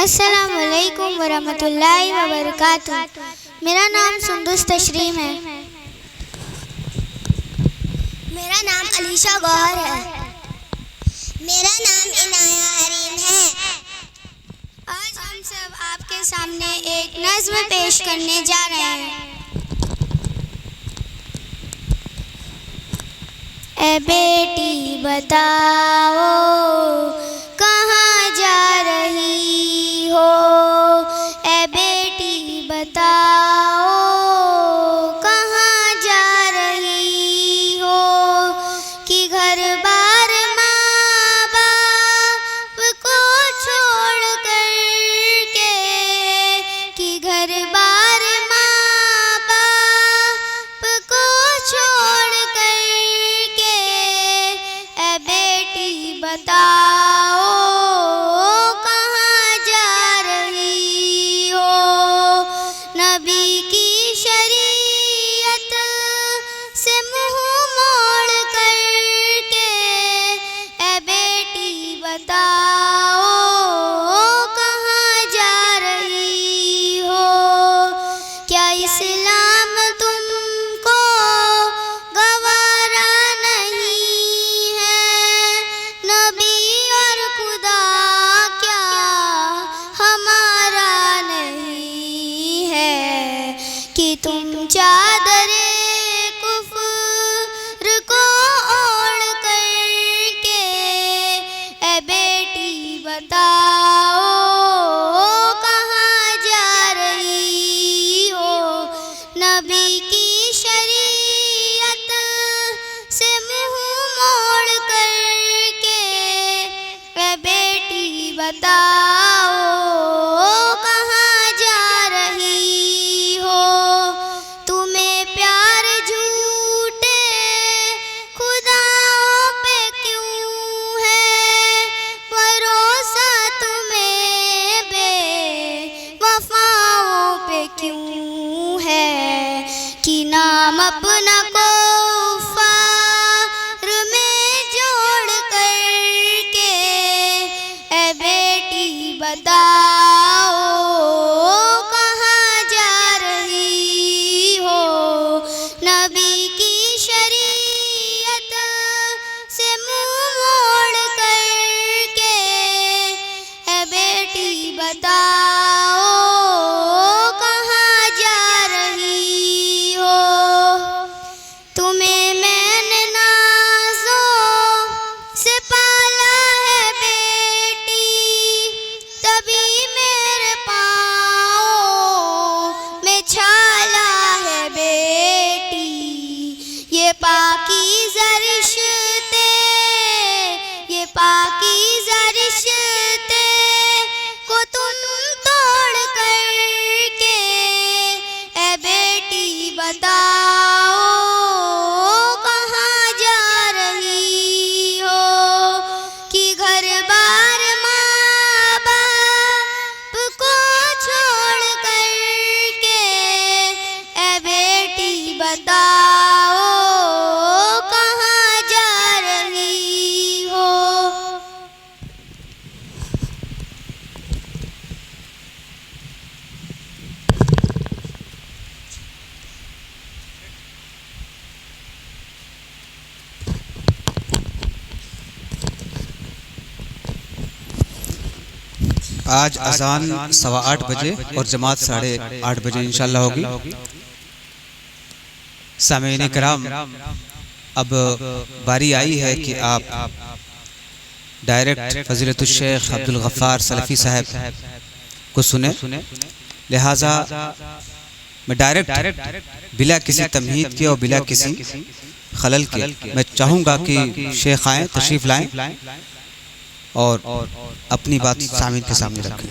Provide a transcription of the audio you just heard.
अस्सलामुअलैकुम वरहमतुल्लाहि वबरकातुह। मेरा नाम सुंदुस तशरीम है। मेरा नाम अलीशा गौहर है। मेरा नाम इनाया अरीन है। आज हम सब आपके सामने एक नज़्म पेश करने जा रहे हैं। ए बेटी बताओ कहाँ जा रही हो, ए बेटी बताओ कहाँ जा रही हो, कि घर बार माँ बाप को छोड़ कर के, कि घर बार माँ बाप को छोड़ कर के, ए बेटी बताओ कहाँ जा रही हो। नबी की शरीयत से मुँह मोड़ कर के, ए बेटी बताओ कहाँ जा रही हो। क्या इस्लाम तुमको गवारा नहीं है, नबी और खुदा क्या हमारा नहीं है, कि तुम चादरे कुफ्र को ओढ़ कर के, ए बेटी बताओ कहाँ जा रही हो। नबी की शरीयत से मुँह मोड़ कर के, ए बेटी बताओ कहाँ जा रही हो। तुम्हें प्यार झूठे खुदाओं पे क्यों है, भरोसा तुम्हें बेवफाओं पे क्यों है, कि नाम अपना कुफ्फार में जोड़ कर के, ए बेटी बताओ कहाँ जा रही हो। नबी की शरीयत से मुँह मोड़ कर के, ए बेटी बताओ कहाँ जा रही हो। तुम्हें मैंने नाज़ों से पाला है बेटी, तभी मेरे पाँव में छाला है बेटी। ये पाकीज़ा रिश्ते, ये पाकीज़ा रिश्ते को तुम तोड़ कर के, ए बेटी बताओ कहाँ जा रही हो, कि घर बार माँ बाप को छोड़ कर के, ए बेटी बताओ कहाँ जा रही हो। आज अजान 8:15 बजे और जमात 8:30 बजे इंशाल्लाह होगी। सामीन कराम, अब बारी आई है कि आप डायरेक्ट फजीलतुल शेख अब्दुल गफ्फार सलफ़ी साहब को सुने। लिहाजा मैं डायरेक्ट बिला किसी तमहीद के और बिला किसी खलल के मैं चाहूँगा कि शेख आएँ, तशरीफ़ लाएँ और अपनी बात सामीन के सामने रखें।